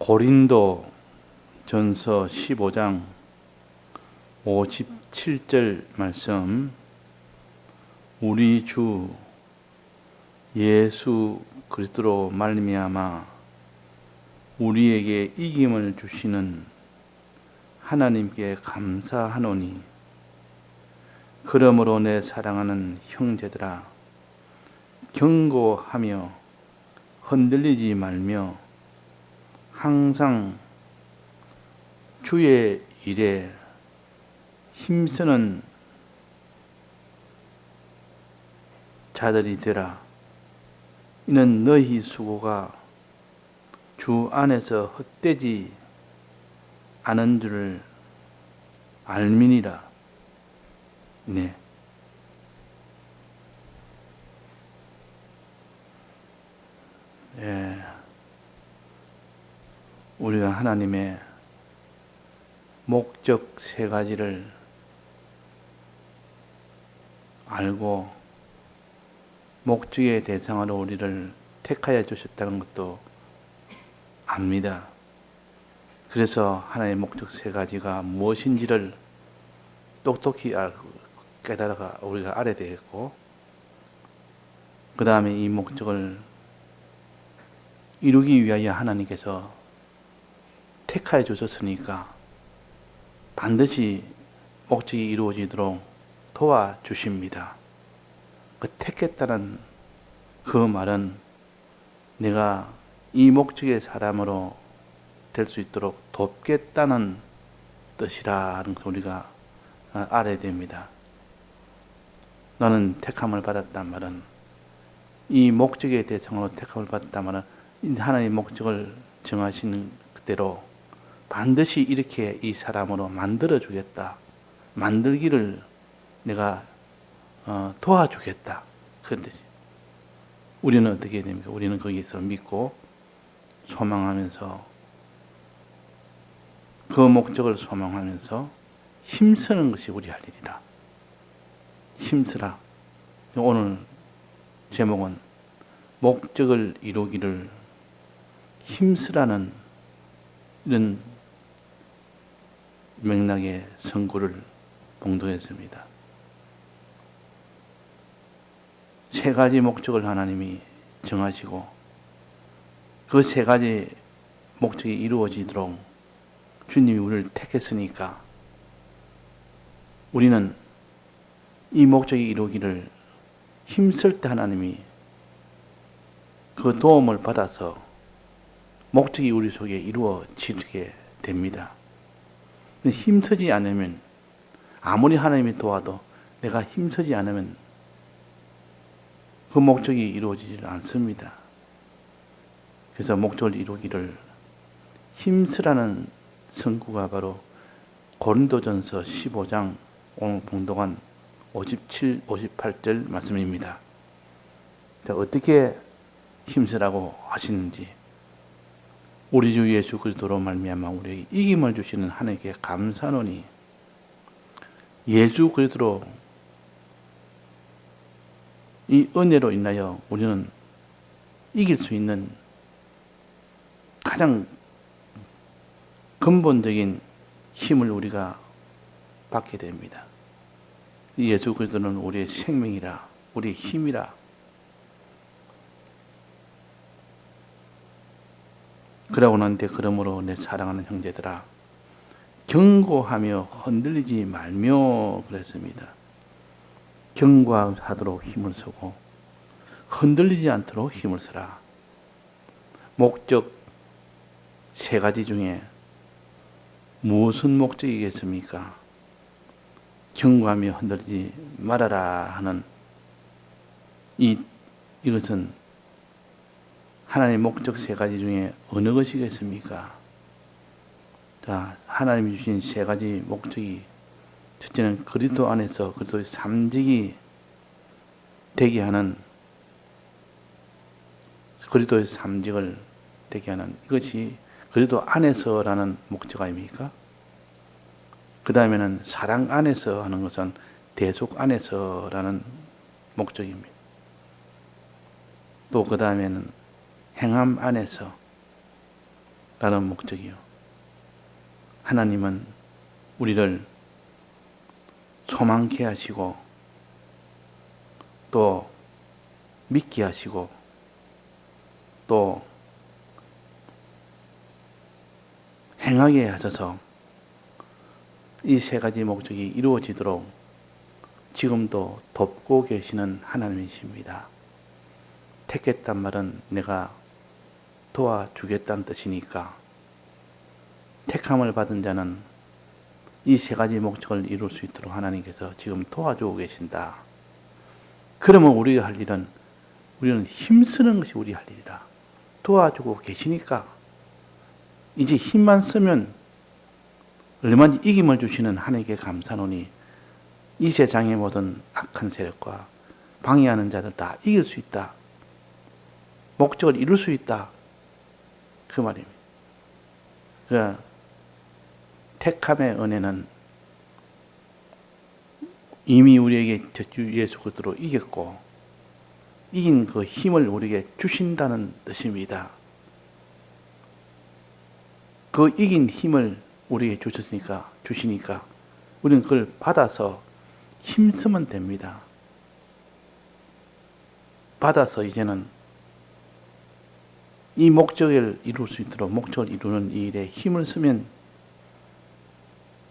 고린도 전서 15장 57절 말씀, 우리 주 예수 그리스도로 말미암아 우리에게 이김을 주시는 하나님께 감사하노니, 그러므로 내 사랑하는 형제들아, 경고하며 흔들리지 말며 항상 주의 일에 힘쓰는 자들이 되라. 이는 너희 수고가 주 안에서 헛되지 않은 줄을 알미니라. 네. 우리가 하나님의 목적 세 가지를 알고 목적의 대상으로 우리를 택하여 주셨다는 것도 압니다. 그래서 하나님의 목적 세 가지가 무엇인지를 똑똑히 깨달아 우리가 알아야 되겠고, 그 다음에 이 목적을 이루기 위하여 하나님께서 택하여 주셨으니까 반드시 목적이 이루어지도록 도와주십니다. 그 택했다는 그 말은 내가 이 목적의 사람으로 될 수 있도록 돕겠다는 뜻이라는 것을 우리가 알아야 됩니다. 너는 택함을 받았단 말은, 이 목적의 대상으로 택함을 받았단 말은 하나님의 목적을 정하시는 그대로 반드시 이렇게 이 사람으로 만들어주겠다, 만들기를 내가 도와주겠다, 그런 뜻이에요. 우리는 어떻게 해야 됩니까? 우리는 거기서 믿고 소망하면서, 그 목적을 소망하면서 힘쓰는 것이 우리 할 일이다. 힘쓰라. 오늘 제목은 목적을 이루기를 힘쓰라는 이런 맥락의 선구를 봉독했습니다. 세 가지 목적을 하나님이 정하시고 그 세 가지 목적이 이루어지도록 주님이 우리를 택했으니까 우리는 이 목적이 이루기를 힘쓸 때 하나님이 그 도움을 받아서 목적이 우리 속에 이루어지게 됩니다. 근데 힘쓰지 않으면, 아무리 하나님이 도와도 내가 힘쓰지 않으면 그 목적이 이루어지지 않습니다. 그래서 목적을 이루기를 힘쓰라는 선구가 바로 고린도전서 15장 오늘 봉독한 57, 58절 말씀입니다. 자, 어떻게 힘쓰라고 하시는지, 우리 주 예수 그리스도로 말미암아 우리에게 이김을 주시는 하나님께 감사하노니, 예수 그리스도로 이 은혜로 인하여 우리는 이길 수 있는 가장 근본적인 힘을 우리가 받게 됩니다. 예수 그리스도는 우리의 생명이라, 우리의 힘이라. 그러고 난 뒤에 그러므로 내 사랑하는 형제들아, 경고하며 흔들리지 말며 그랬습니다. 경고하도록 힘을 쓰고 흔들리지 않도록 힘을 쓰라. 목적 세 가지 중에 무슨 목적이겠습니까? 경고하며 흔들리지 말아라 하는 이것은 하나님의 목적 세 가지 중에 어느 것이겠습니까? 자, 하나님이 주신 세 가지 목적이, 첫째는 그리스도 안에서 그리스도의 삼직이 되게 하는, 그리스도의 삼직을 되게 하는, 이것이 그리스도 안에서라는 목적 아닙니까? 그 다음에는 사랑 안에서 하는 것은 대속 안에서라는 목적입니다. 또 그 다음에는 행함 안에서, 라는 목적이요. 하나님은 우리를 소망케 하시고 또 믿게 하시고 또 행하게 하셔서 이 세 가지 목적이 이루어지도록 지금도 돕고 계시는 하나님이십니다. 택했단 말은 내가 도와주겠다는 뜻이니까 택함을 받은 자는 이 세 가지 목적을 이룰 수 있도록 하나님께서 지금 도와주고 계신다. 그러면 우리가 할 일은 우리는 힘쓰는 것이 우리 할 일이다. 도와주고 계시니까 이제 힘만 쓰면 얼마든지 이김을 주시는 하나님께 감사노니 이 세상의 모든 악한 세력과 방해하는 자들 다 이길 수 있다. 목적을 이룰 수 있다. 그 말입니다. 그 택함의 은혜는 이미 우리에게 주 예수 그리스도로 이겼고 이긴 그 힘을 우리에게 주신다는 뜻입니다. 그 이긴 힘을 우리에게 주시니까 우리는 그걸 받아서 힘쓰면 됩니다. 받아서 이제는 이 목적을 이룰 수 있도록 목적을 이루는 이 일에 힘을 쓰면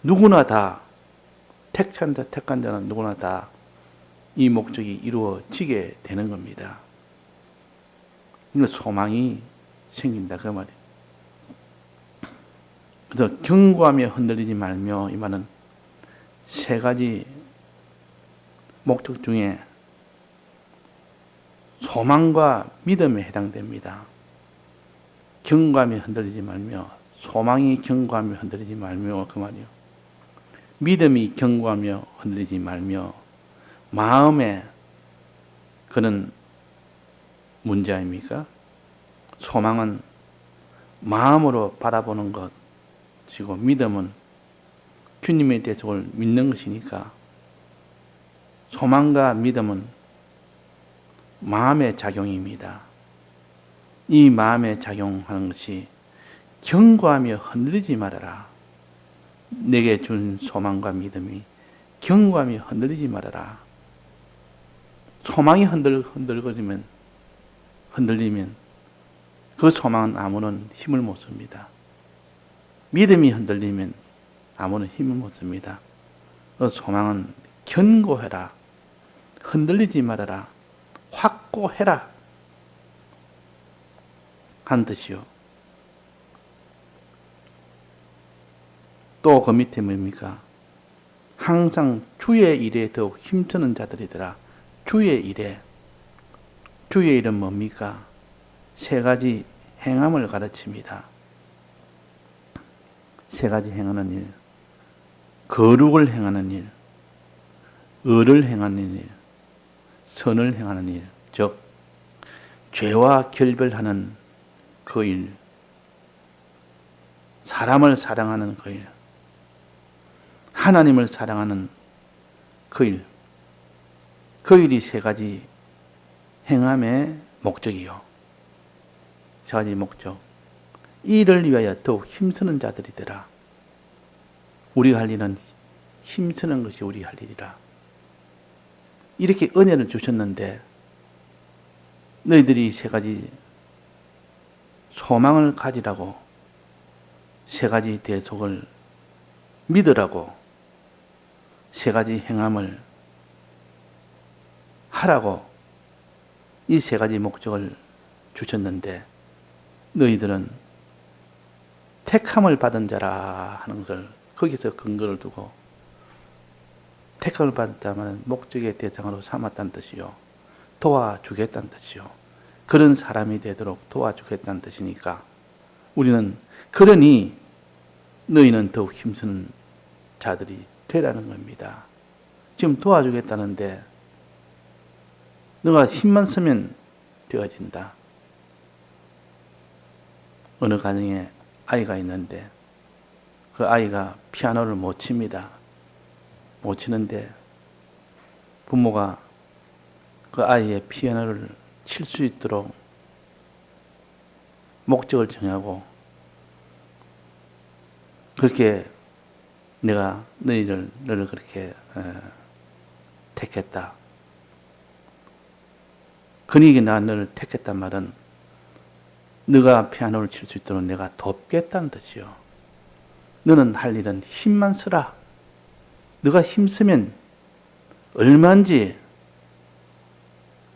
누구나 다 택한 자는 누구나 다 이 목적이 이루어지게 되는 겁니다. 이거 소망이 생긴다 그 말이에요. 그래서 경고하며 흔들리지 말며 이 말은 세 가지 목적 중에 소망과 믿음에 해당됩니다. 경고하며 흔들리지 말며 소망이 경고하며 흔들리지 말며 그 말이요. 믿음이 경고하며 흔들리지 말며 마음에 그런 문제 아닙니까? 소망은 마음으로 바라보는 것이고 믿음은 주님에 대해서 그걸 믿는 것이니까 소망과 믿음은 마음의 작용입니다. 이 마음에 작용하는 것이 경고하며 흔들리지 말아라. 내게 준 소망과 믿음이 경고하며 흔들리지 말아라. 소망이 흔들리면 그 소망은 아무런 힘을 못 씁니다. 믿음이 흔들리면 아무런 힘을 못 씁니다. 그 소망은 견고해라. 흔들리지 말아라. 확고해라. 한 뜻이요. 또 그 밑에 뭡니까? 항상 주의 일에 더욱 힘쓰는 자들이더라. 주의 일에. 주의 일은 뭡니까? 세 가지 행함을 가르칩니다. 세 가지 행하는 일. 거룩을 행하는 일. 의를 행하는 일. 선을 행하는 일. 즉 죄와 결별하는 그 일. 사람을 사랑하는 그 일. 하나님을 사랑하는 그 일. 그 일이 세 가지 행함의 목적이요. 세 가지 목적. 이 일을 위하여 더욱 힘쓰는 자들이더라. 우리가 할 일은 힘쓰는 것이 우리 할 일이라. 이렇게 은혜를 주셨는데 너희들이 세 가지 소망을 가지라고 세 가지 대속을 믿으라고 세 가지 행함을 하라고 이 세 가지 목적을 주셨는데 너희들은 택함을 받은 자라 하는 것을 거기서 근거를 두고 택함을 받았다면 목적의 대상으로 삼았다는 뜻이요. 도와주겠다는 뜻이요. 그런 사람이 되도록 도와주겠다는 뜻이니까 우리는 그러니 너희는 더욱 힘쓰는 자들이 되라는 겁니다. 지금 도와주겠다는데 너가 힘만 쓰면 되어진다. 어느 가정에 아이가 있는데 그 아이가 피아노를 못 칩니다. 못 치는데 부모가 그 아이의 피아노를 칠 수 있도록 목적을 정하고 그렇게 내가 너를 그렇게 택했다. 그러니 나 너를 택했단 말은 너가 피아노를 칠 수 있도록 내가 돕겠다는 뜻이요. 너는 할 일은 힘만 쓰라. 너가 힘쓰면 얼마인지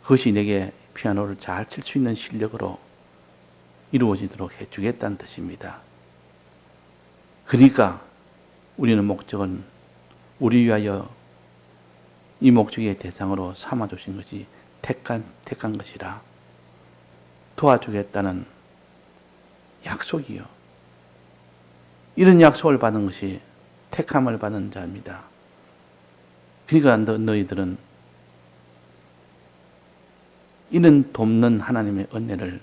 그것이 내게 피아노를 잘 칠 수 있는 실력으로 이루어지도록 해주겠다는 뜻입니다. 그러니까 우리는 목적은 우리 위하여 이 목적의 대상으로 삼아주신 것이 택한 것이라 도와주겠다는 약속이요. 이런 약속을 받은 것이 택함을 받은 자입니다. 그러니까 너희들은 이는 돕는 하나님의 은혜를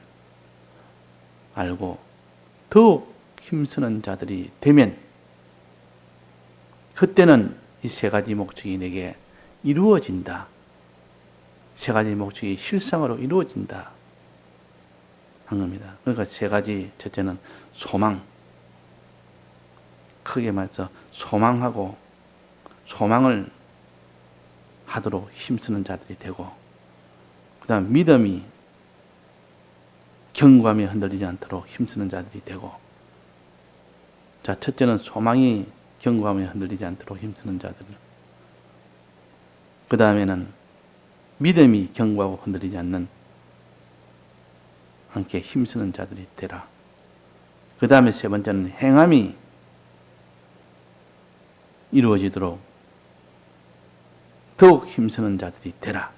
알고 더욱 힘쓰는 자들이 되면 그때는 이 세 가지 목적이 내게 이루어진다. 세 가지 목적이 실상으로 이루어진다. 한 겁니다. 그러니까 세 가지, 첫째는 소망. 크게 말해서 소망하고 소망을 하도록 힘쓰는 자들이 되고, 그 다음 믿음이 견고함에 흔들리지 않도록 힘쓰는 자들이 되고, 자, 첫째는 소망이 견고함에 흔들리지 않도록 힘쓰는 자들. 그 다음에는 믿음이 견고하고 흔들리지 않는 함께 힘쓰는 자들이 되라. 그 다음에 세 번째는 행함이 이루어지도록 더욱 힘쓰는 자들이 되라.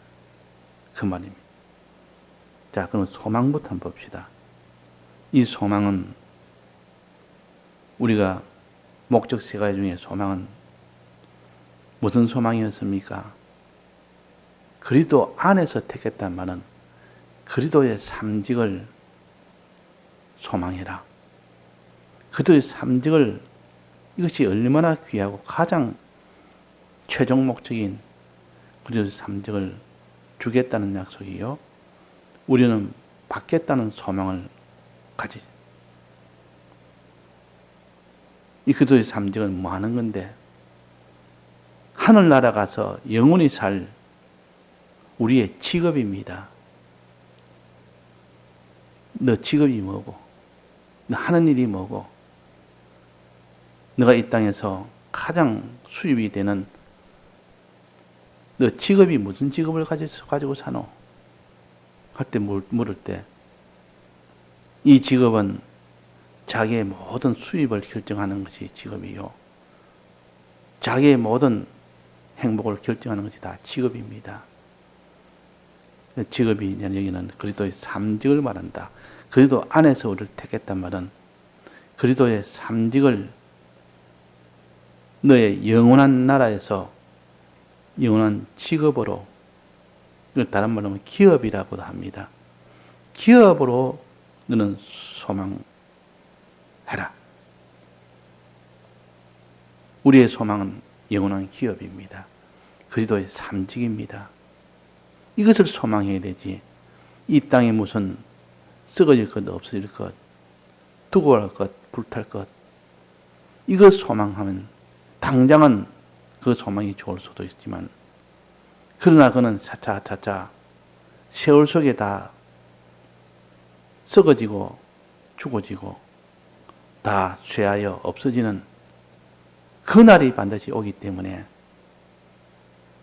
그 말입니다. 자, 그럼 소망부터 한번 봅시다. 이 소망은 우리가 목적 세 가지 중에 소망은 무슨 소망이었습니까? 그리스도 안에서 택했단 말은 그리스도의 삼직을 소망해라. 그리스도의 삼직을, 이것이 얼마나 귀하고 가장 최종 목적인 그리스도의 삼직을 주겠다는 약속이요. 우리는 받겠다는 소망을 가지. 이 그리스도의 삼직은 뭐 하는 건데? 하늘나라 가서 영원히 살 우리의 직업입니다. 너 직업이 뭐고? 너 하는 일이 뭐고? 너가 이 땅에서 가장 수입이 되는 너 직업이 무슨 직업을 가지고 사노? 할 때 물을 때 이 직업은 자기의 모든 수입을 결정하는 것이 직업이요. 자기의 모든 행복을 결정하는 것이 다 직업입니다. 직업이 여기는 그리스도의 삼직을 말한다. 그리스도 안에서 우리를 택했단 말은 그리스도의 삼직을 너의 영원한 나라에서 영원한 직업으로, 이걸 다른 말로 하면 기업이라고도 합니다. 기업으로 너는 소망해라. 우리의 소망은 영원한 기업입니다. 그리스도의 삼직입니다. 이것을 소망해야 되지. 이 땅에 무슨 썩어질 것, 없어질 것, 두고 갈 것, 불탈 것, 이것 소망하면 당장은 그 소망이 좋을 수도 있지만, 그러나 그는 차차 세월 속에 다 썩어지고 죽어지고 다 쇠하여 없어지는 그날이 반드시 오기 때문에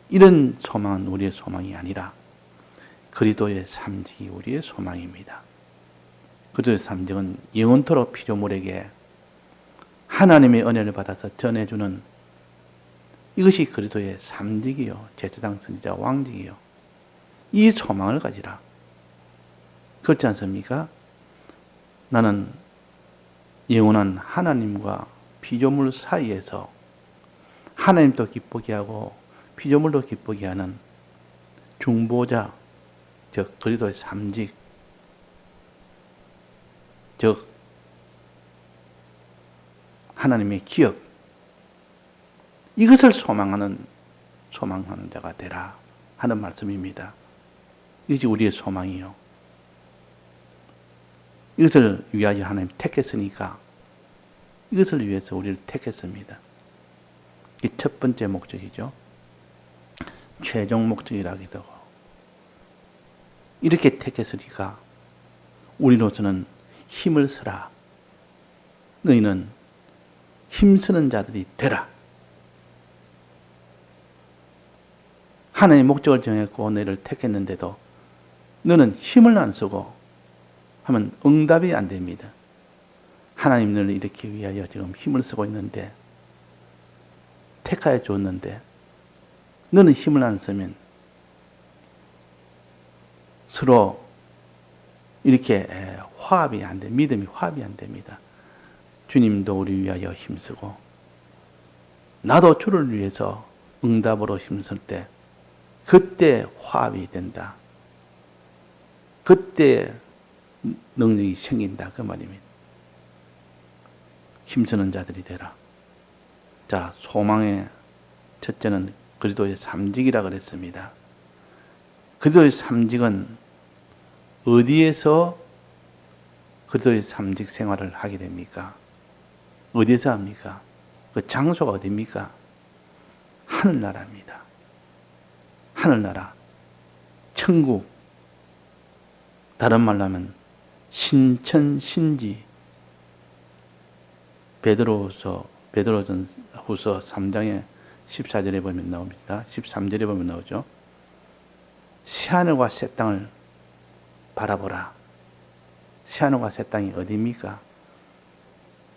이런 소망은 우리의 소망이 아니라 그리스도의 삼직이 우리의 소망입니다. 그리스도의 삼직은 영원토록 피조물에게 하나님의 은혜를 받아서 전해주는, 이것이 그리스도의 삼직이요, 제사장, 선지자, 왕직이요. 이 소망을 가지라. 그렇지 않습니까? 나는 영원한 하나님과 피조물 사이에서 하나님도 기쁘게 하고 피조물도 기쁘게 하는 중보자, 즉 그리스도의 삼직, 즉 하나님의 기업, 이것을 소망하는 자가 되라 하는 말씀입니다. 이것이 우리의 소망이요. 이것을 위하여 하나님 택했으니까 이것을 위해서 우리를 택했습니다. 이 첫 번째 목적이죠. 최종 목적이라기도 하고. 이렇게 택했으니까 우리로서는 힘을 쓰라. 너희는 힘쓰는 자들이 되라. 하나님의 목적을 정했고 너희를 택했는데도 너는 힘을 안 쓰고 하면 응답이 안 됩니다. 하나님 너를 일으키기 위하여 지금 힘을 쓰고 있는데, 택하여 줬는데 너는 힘을 안 쓰면 서로 이렇게 화합이 안 돼. 믿음이 화합이 안 됩니다. 주님도 우리 위하여 힘쓰고 나도 주를 위해서 응답으로 힘쓸 때 그때 화합이 된다. 그때 능력이 생긴다. 그 말입니다. 힘쓰는 자들이 되라. 자, 소망의 첫째는 그리스도의 삼직이라 그랬습니다. 그리스도의 삼직은 어디에서 그리스도의 삼직 생활을 하게 됩니까? 어디에서 합니까? 그 장소가 어디입니까? 하늘나라입니다. 하늘나라, 천국, 다른 말로 하면 신천신지. 베드로전후서 3장의 14절에 보면 나옵니다. 13절에 보면 나오죠. 새하늘과 새 땅을 바라보라. 새하늘과 새 땅이 어디입니까?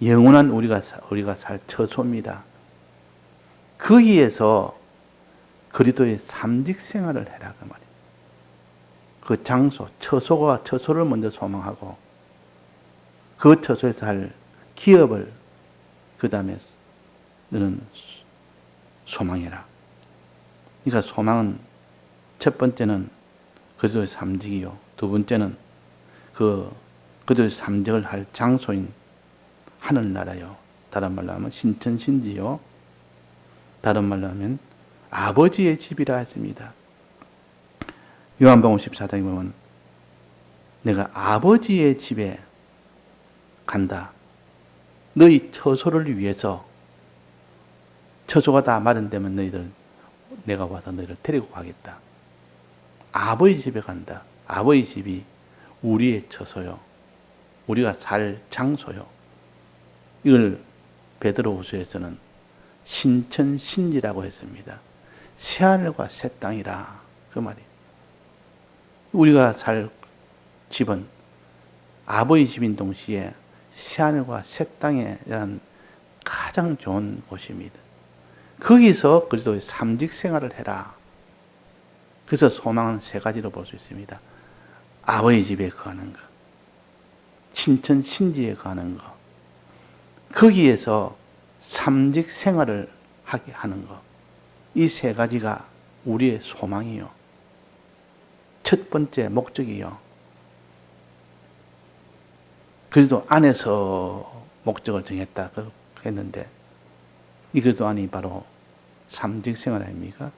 영원한 우리가 살 처소입니다. 거기에서 그리스도의 삼직 생활을 해라 그 말이에요. 그 장소, 처소를 먼저 소망하고 그 처소에서 할 기업을 그 다음에 너는 소망해라. 그러니까 소망은 첫 번째는 그리스도의 삼직이요. 두 번째는 그리스도의 삼직을 할 장소인 하늘나라요. 다른 말로 하면 신천신지요. 다른 말로 하면 아버지의 집이라 했습니다. 요한복음 14장에 보면 내가 아버지의 집에 간다. 너희 처소를 위해서, 처소가 다 마련되면 내가 와서 너희를 데리고 가겠다. 아버지 집에 간다. 아버지 집이 우리의 처소요. 우리가 살 장소요. 이걸 베드로후서에서는 신천신지라고 했습니다. 새하늘과 새 땅이라 그 말이에요. 우리가 살 집은 아버지 집인 동시에 새하늘과 새 땅에 대한 가장 좋은 곳입니다. 거기서 그리스도의 삼직 생활을 해라. 그래서 소망은 세 가지로 볼 수 있습니다. 아버지 집에 거하는 것, 신천신지에 거하는 것, 거기에서 삼직 생활을 하게 하는 것. 이 세 가지가 우리의 소망이요. 첫 번째 목적이요. 그리스도 안에서 목적을 정했다 했는데 이 그리스도 안이 바로 삼직 생활 아닙니까?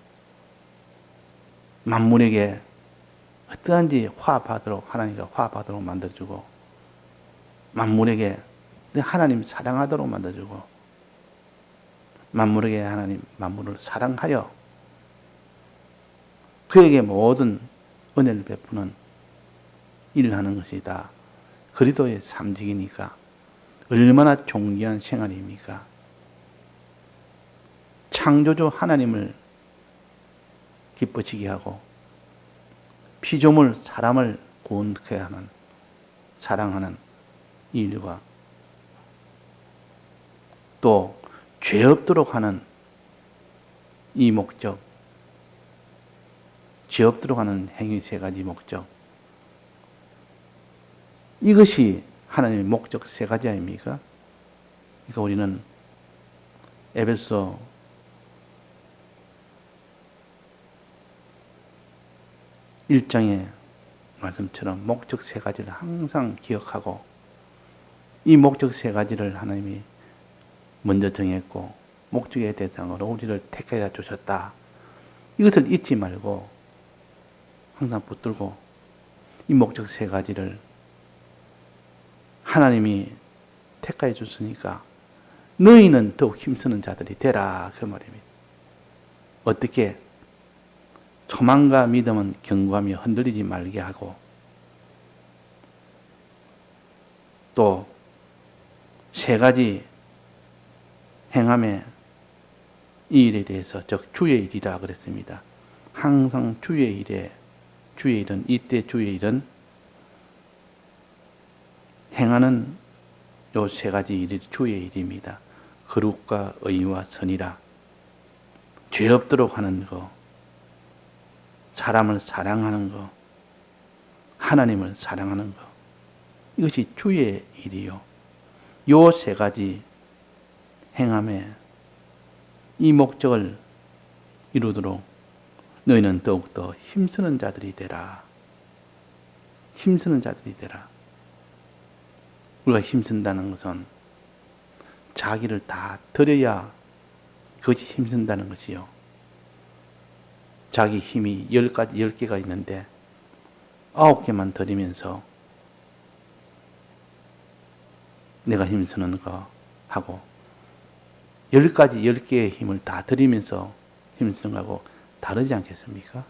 만물에게 어떠한지 화합하도록 하나님과 화합하도록 만들어주고 만물에게 하나님 사랑하도록 만들어주고 만물에게 하나님 만물을 사랑하여 그에게 모든 은혜를 베푸는 일을 하는 것이다. 그리스도의 삼직이니까 얼마나 존귀한 생활입니까? 창조주 하나님을 기뻐지게 하고 피조물 사람을 구원케 하는 사랑하는 이 일과 또 죄 없도록 하는 이 목적, 죄 없도록 하는 행위 세 가지 목적, 이것이 하나님의 목적 세 가지 아닙니까? 그러니까 우리는 에베소 1장의 말씀처럼 목적 세 가지를 항상 기억하고 이 목적 세 가지를 하나님이 먼저 정했고 목적의 대상으로 우리를 택하여 주셨다. 이것을 잊지 말고 항상 붙들고 이 목적 세 가지를 하나님이 택하여 줬으니까 너희는 더욱 힘쓰는 자들이 되라. 그 말입니다. 어떻게? 소망과 믿음은 견고하며 흔들리지 말게 하고, 또 세 가지 행함의 이 일에 대해서, 즉 주의 일이라 그랬습니다. 항상 주의 일은, 이때 주의 일은 행하는 요 세 가지 일이 주의 일입니다. 거룩과 의와 선이라. 죄 없도록 하는 거, 사람을 사랑하는 거, 하나님을 사랑하는 거, 이것이 주의 일이요. 요 세 가지 행함에 이 목적을 이루도록 너희는 더욱더 힘쓰는 자들이 되라. 힘쓰는 자들이 되라. 우리가 힘쓴다는 것은 자기를 다 드려야 그것이 힘쓴다는 것이요. 자기 힘이 10개가 있는데 9개만 드리면서 내가 힘쓰는 거 하고, 10개의 힘을 다 드리면서 힘쓰는 거하고 다르지 않겠습니까?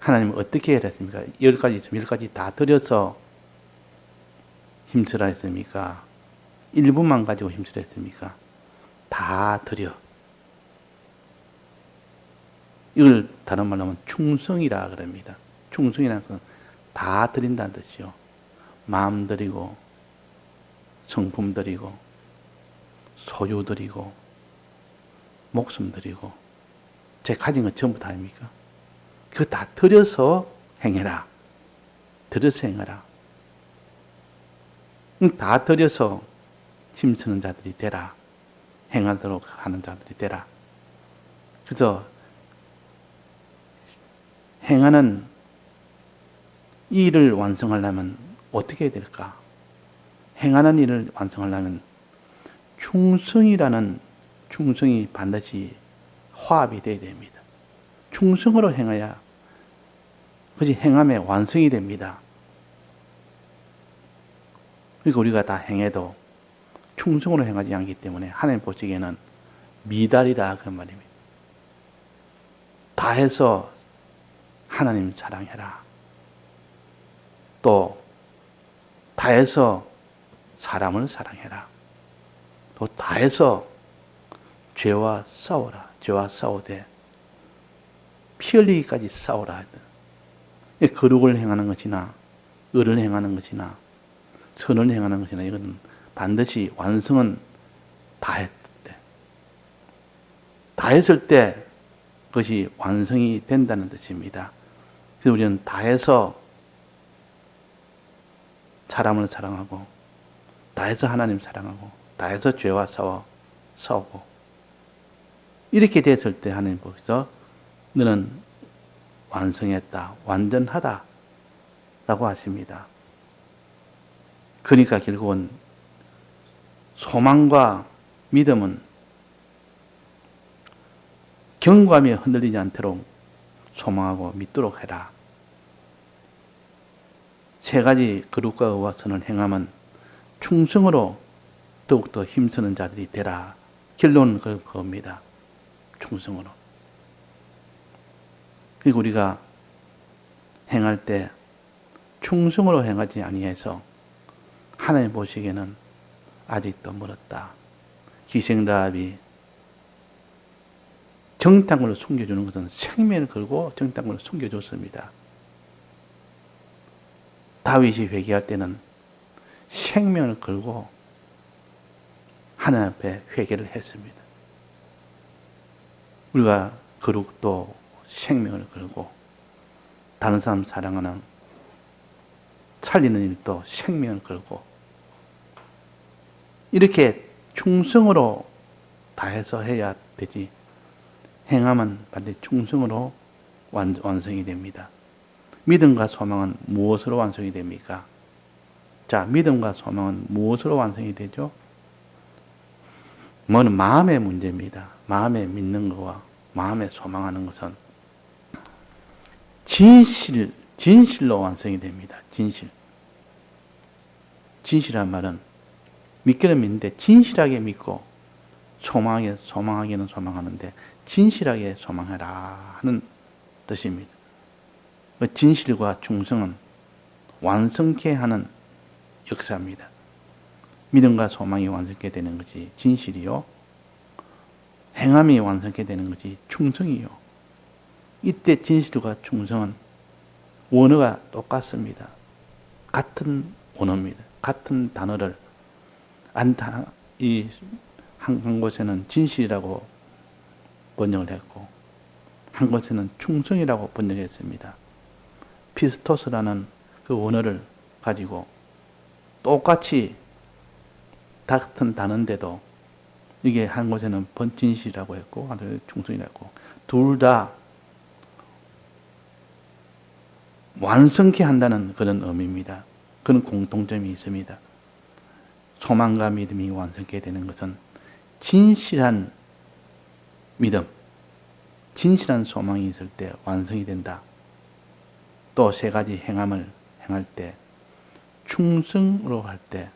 하나님은 어떻게 해야 했습니까? 10가지 있으면 10가지 다 드려서 힘쓰라 했습니까? 일부만 가지고 힘쓰라 했습니까? 다 드려. 이걸 다른 말로 하면 충성이라 그럽니다. 충성이라는 것은 다 드린다는 뜻이요. 마음 드리고, 성품 드리고, 소유 드리고, 목숨 드리고, 제 가진 건 전부 다 아닙니까? 그거 다 드려서 행해라. 드려서 행하라. 다 드려서 힘쓰는 자들이 되라. 행하도록 하는 자들이 되라. 그래서 행하는 이 일을 완성하려면 어떻게 해야 될까? 행하는 일을 완성하려면 충성이 반드시 화합이 되어야 됩니다. 충성으로 행해야 그것이 행함의 완성이 됩니다. 그러니까 우리가 다 행해도 충성으로 행하지 않기 때문에 하나님 보시기에는 미달이라 그 말입니다. 다 해서 하나님 사랑해라. 또 다 해서 사람을 사랑해라. 또 다 해서 죄와 싸워라. 죄와 싸우되 피 흘리기까지 싸우라. 거룩을 행하는 것이나 의를 행하는 것이나 선을 행하는 것이나 이건 반드시 완성은 다 했을 때. 다 했을 때 그것이 완성이 된다는 뜻입니다. 그래서 우리는 다 해서 사람을 사랑하고, 다 해서 하나님 사랑하고, 다 해서 죄와 싸우고, 이렇게 됐을 때 하나님 보시서 너는 완성했다, 완전하다 라고 하십니다. 그러니까 결국은 소망과 믿음은 경고하며 흔들리지 않도록 소망하고 믿도록 해라. 세 가지 거룩과 의와 선을 행하면 충성으로 더욱더 힘쓰는 자들이 되라. 결론은 그겁니다. 충성으로. 그리고 우리가 행할 때 충성으로 행하지 아니해서 하나님 보시기에는 아직도 멀었다. 기생라합이 정탐꾼을 숨겨주는 것은 생명을 걸고 정탐꾼을 숨겨줬습니다. 다윗이 회개할 때는 생명을 걸고 하나님 앞에 회개를 했습니다. 우리가 거룩도 생명을 걸고 다른 사람 사랑하는 살리는 일도 생명을 걸고 이렇게 충성으로 다해서 해야 되지, 행하면 반드시 충성으로 완성이 됩니다. 믿음과 소망은 무엇으로 완성이 됩니까? 자, 믿음과 소망은 무엇으로 완성이 되죠? 뭐는 마음의 문제입니다. 마음에 믿는 것과 마음에 소망하는 것은 진실로 완성이 됩니다. 진실이란 말은 믿기는 믿는데 진실하게 믿고 소망하기는 소망하는데 진실하게 소망해라 하는 뜻입니다. 진실과 충성은 완성케 하는 역사입니다. 믿음과 소망이 완성케 되는 것이 진실이요. 행함이 완성케 되는 것이 충성이요. 이때 진실과 충성은 원어가 똑같습니다. 같은 원어입니다. 같은 단어를 한 곳에는 진실이라고 번역을 했고 한 곳에는 충성이라고 번역했습니다. 피스토스라는 그 원어를 가지고 똑같이 같은 단어인데도 이게 한 곳에는 진실이라고 했고 한 곳에는 충성이라고 했고 둘 다 완성케 한다는 그런 의미입니다. 그런 공통점이 있습니다. 소망과 믿음이 완성케 되는 것은 진실한 믿음, 진실한 소망이 있을 때 완성이 된다. 또 세 가지 행함을 행할 때, 충성으로 할 때,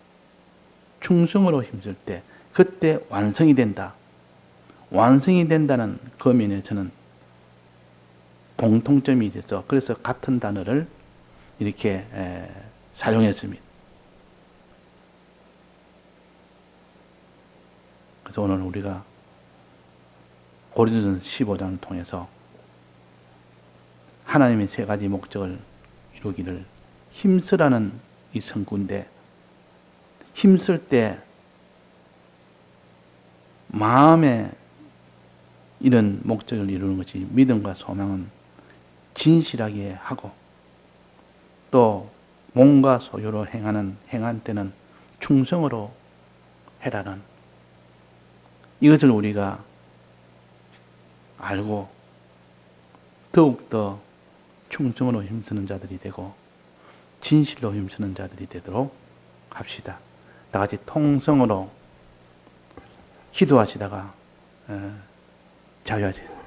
충성으로 힘쓸 때, 그때 완성이 된다. 완성이 된다는 그 면에서는 공통점이 있어서 그래서 같은 단어를 이렇게 사용했습니다. 그래서 오늘 우리가 고린도전서 15장을 통해서 하나님의 세 가지 목적을 이루기를 힘쓰라는 이 성구인데 힘쓸 때 마음에 이런 목적을 이루는 것이 믿음과 소망은 진실하게 하고 또 몸과 소유로 행한 때는 충성으로 해라는 이것을 우리가 알고 더욱더 충성으로 힘쓰는 자들이 되고 진실로 힘쓰는 자들이 되도록 합시다. 다 같이 통성으로 기도하시다가 자유하세요.